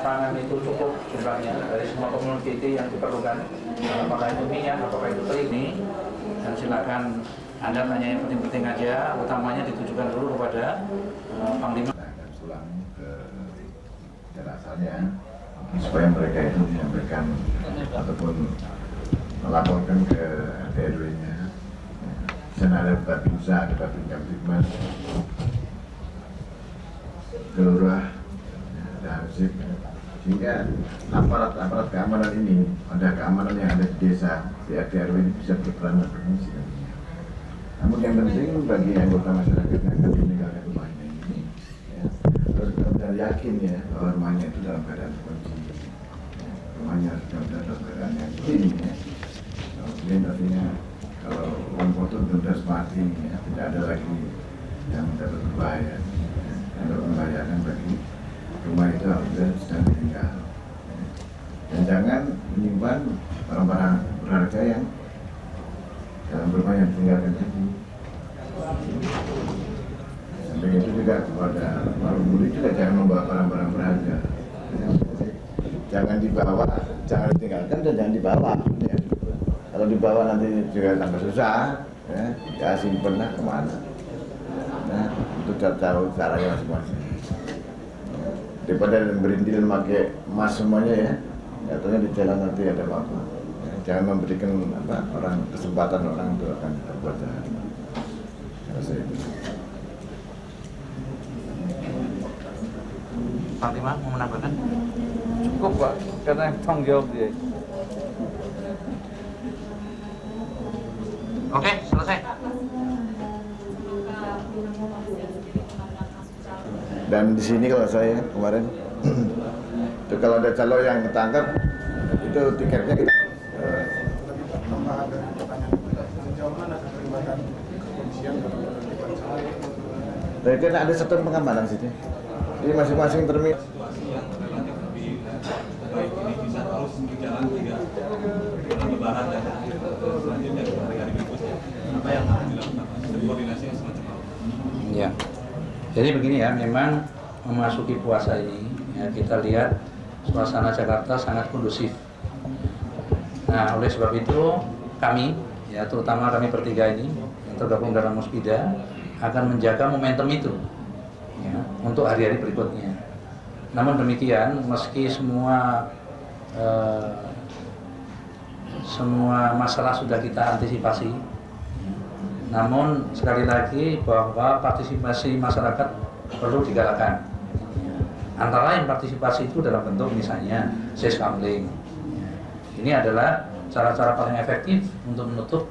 pangan itu cukup jumlahnya dari semua komoditi yang diperlukan, apakah itu minyak, apakah itu terigu, dan silakan Anda tanya yang penting-penting aja, utamanya ditujukan dulu kepada Panglima. Dan pulang ke daerah asalnya supaya mereka itu menyampaikan ataupun melaporkan ke RT RW-nya. Di sana ada Babinsa, ada Babin Kamtibmas, Kelurah, ada Hansip, sehingga aparat keamanan ini, ada keamanan yang ada di desa, di RT RW ini bisa berperan dan berfungsi. Namun yang penting bagi anggota masyarakat yang akan meninggalkan rumahnya ini, ya, harus benar-benar yakin ya bahwa rumahnya itu dalam keadaan kunci, ya, rumahnya harus dalam keadaan yang clean, ya. Clean artinya kalau uang kotor benar-benar mati, ya, tidak ada lagi yang dapat berbahaya, ya, yang membahayakan bagi rumah itu apabila sedang ditinggal. Ya. Dan jangan menyimpan barang-barang berharga yang dalam rumah yang ditinggalkan tadi. Sampai itu juga kepada para pemudik juga jangan membawa barang-barang berharga. Jangan dibawa, jangan ditinggalkan dan jangan dibawa. Ya. Kalau dibawa nanti juga tambah susah, ya simpen lah kemana. Nah, itu tahu caranya masing-masing. Daripada berindil memakai emas semuanya ya, katanya di jalan nanti ada apa-apa. Jangan memberikan orang kesempatan orang itu akan berbuat jahat. Rasa itu. Panglima mau menambahkan? Cukup Pak, karena tanggung jawab dia. Oke, selesai. Dan di sini kalau saya kemarin, itu kalau ada calon yang ketangkap, itu tiketnya kita. Dari kan ada satuan pengamanan situ. Jadi masing-masing terminal. Baik ini bisa terus berjalan hingga Lebaran dan selanjutnya hari-hari berikutnya. Apa yang akan dilakukan? Koordinasi semacam apa? Ya. Jadi begini ya, memang memasuki puasa ini ya, kita lihat suasana Jakarta sangat kondusif. Nah, oleh sebab itu kami, ya terutama kami bertiga ini yang tergabung dalam Muspida akan menjaga momentum itu ya, untuk hari-hari berikutnya. Namun demikian, meski semua masalah sudah kita antisipasi, namun sekali lagi bahwa partisipasi masyarakat perlu digalakan. Antara lain partisipasi itu dalam bentuk misalnya seskamling. Ini adalah cara-cara paling efektif untuk menutup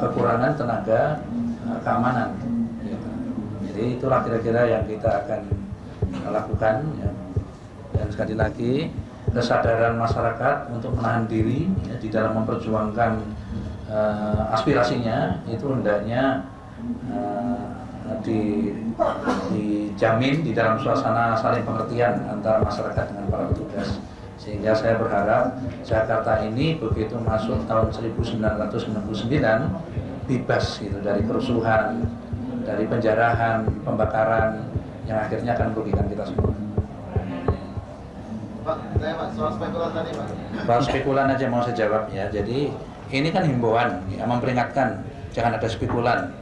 kekurangan tenaga keamanan. Jadi itulah kira-kira yang kita akan lakukan. Ya. Dan sekali lagi kesadaran masyarakat untuk menahan diri ya, di dalam memperjuangkan aspirasinya itu hendaknya dijamin di dalam suasana saling pengertian antara masyarakat dengan para petugas. Sehingga saya berharap Jakarta ini begitu masuk tahun 1999 bebas gitu dari kerusuhan, dari penjarahan, pembakaran yang akhirnya akan merugikan kita semua. Pak, soal spekulan tadi Pak. Soal spekulan aja mau saya jawab ya. Jadi ini kan himbauan ya, memperingatkan jangan ada spekulan.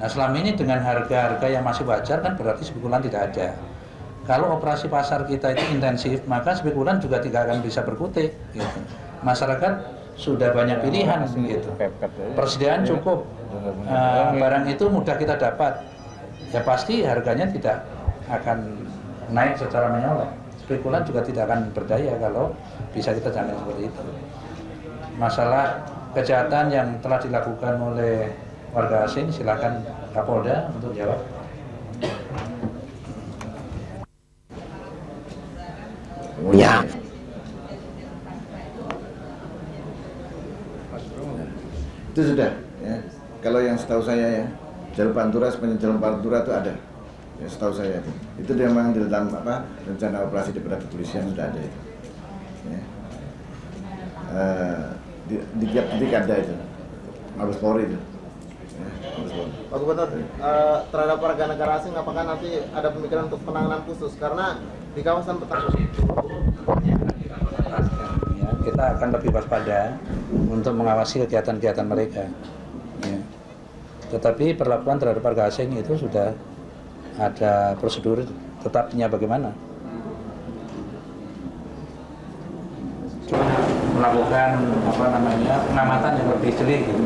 Nah selama ini dengan harga-harga yang masih wajar kan berarti spekulan tidak ada. Kalau operasi pasar kita itu intensif, maka spekulan juga tidak akan bisa berkutik. Gitu. Masyarakat sudah banyak pilihan, gitu. Persediaan cukup, barang itu mudah kita dapat. Ya pasti harganya tidak akan naik secara menyolok. Spekulan juga tidak akan berdaya kalau bisa kita jamin seperti itu. Masalah kejahatan yang telah dilakukan oleh warga asing, silakan Kapolda untuk jawab. Ya. Itu sudah. Ya. Kalau yang setahu saya ya, jalur Pantura sepanjang jalur Pantura itu ada. Ya, setahu saya itu memang di dalam rencana operasi daripada kepolisian sudah ada itu. Ya. Di tiap titik ada itu. Mabes Polri itu. Ya, Mabes Polri. Pak Gubernur, terhadap warga negara asing apakah nanti ada pemikiran untuk penanganan khusus karena di kawasan Petang Ya, kita akan lebih waspada untuk mengawasi kegiatan-kegiatan mereka. Ya. Tetapi perlakuan terhadap warga asing itu sudah ada prosedur tetapnya bagaimana. Melakukan pengamatan yang lebih jeli gitu.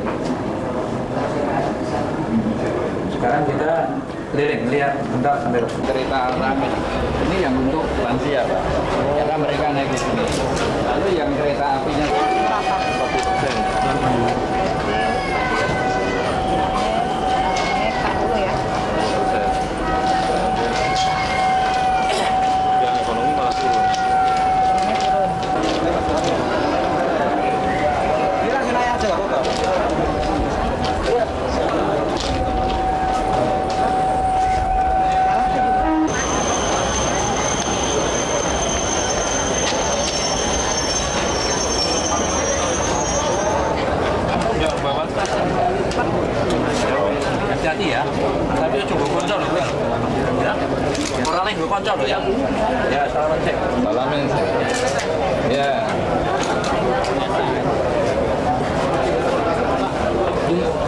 Sekarang kita keliling lihat bentar sambil kereta ramai ini yang untuk lansia Pak, karena mereka naik di sini. Lalu yang kereta apinya 40%. Yang ekonomi malah turun. hati-hati ya, tapi coba konco loh ya, orang lain gue konco loh ya, ya salam cek, Salamin ya.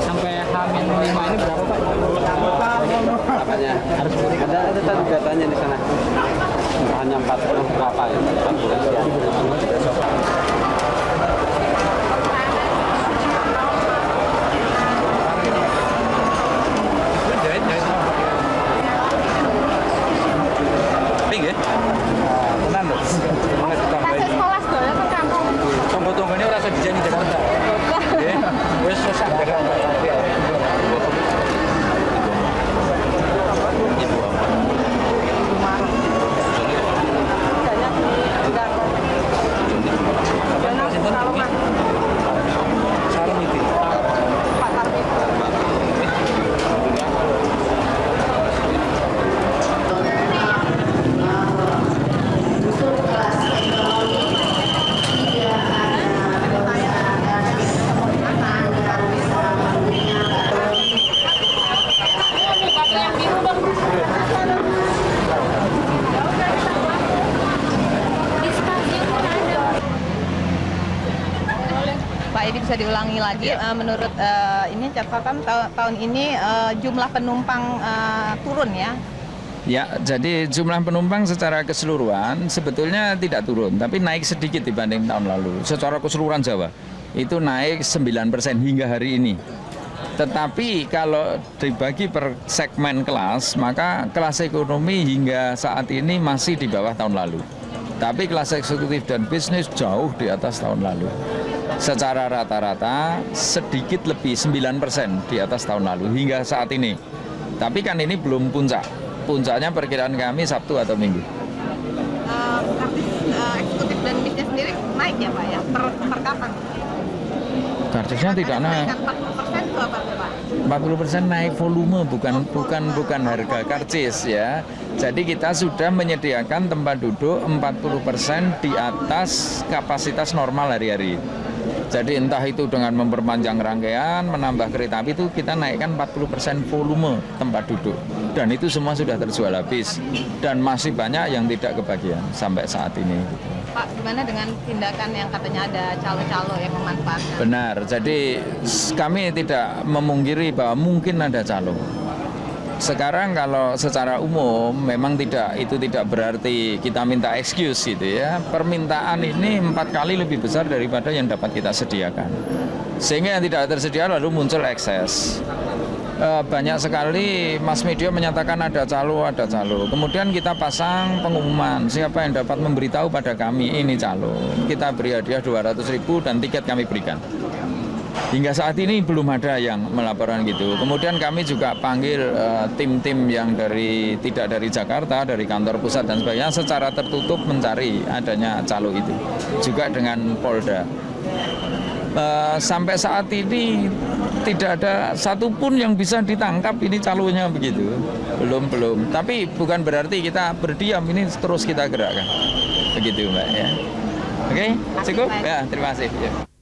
Sampai H-5 ini berapa Pak? Apanya? Harus Ada tadi datanya di sana. Hanya 40 berapa ya? 40 sekian. Tunggu-tunggu ini rasa dijani Jakarta. Oke, wes susah Jakarta. Pak, ini bisa diulangi lagi. Menurut ini catatan tahun ini jumlah penumpang turun ya. Ya, jadi jumlah penumpang secara keseluruhan sebetulnya tidak turun, tapi naik sedikit dibanding tahun lalu. Secara keseluruhan Jawa itu naik 9% hingga hari ini. Tetapi kalau dibagi per segmen kelas, maka kelas ekonomi hingga saat ini masih di bawah tahun lalu. Tapi kelas eksekutif dan bisnis jauh di atas tahun lalu. Secara rata-rata sedikit lebih 9% di atas tahun lalu hingga saat ini. Tapi kan ini belum puncak. Puncaknya perkiraan kami Sabtu atau Minggu. Eksekutif dan bisnis sendiri naik ya Pak ya? Per kapan? Karcisnya tidak naik. 40% itu apa Pak? 40% naik volume bukan harga karcis ya. Jadi kita sudah menyediakan tempat duduk 40% di atas kapasitas normal hari-hari. Jadi entah itu dengan memperpanjang rangkaian, menambah kereta api itu kita naikkan 40% volume tempat duduk. Dan itu semua sudah terjual habis. Dan masih banyak yang tidak kebagian sampai saat ini. Pak, gimana dengan tindakan yang katanya ada calo-calo yang memanfaatkan? Benar, jadi kami tidak memungkiri bahwa mungkin ada calo. Sekarang kalau secara umum memang itu tidak berarti kita minta excuse gitu ya. Permintaan ini 4 kali lebih besar daripada yang dapat kita sediakan. Sehingga yang tidak tersedia lalu muncul ekses. Banyak sekali mass media menyatakan ada calo. Kemudian kita pasang pengumuman siapa yang dapat memberitahu pada kami ini calo. Kita beri hadiah 200.000 dan tiket kami berikan. Hingga saat ini belum ada yang melaporkan gitu. Kemudian kami juga panggil tim-tim yang tidak dari Jakarta, dari kantor pusat dan sebagainya secara tertutup mencari adanya calo itu. Juga dengan Polda. Sampai saat ini tidak ada satupun yang bisa ditangkap ini calonya begitu. Belum. Tapi bukan berarti kita berdiam, ini terus kita gerakkan. Begitu Mbak ya. Oke, cukup? Ya, terima kasih. Ya.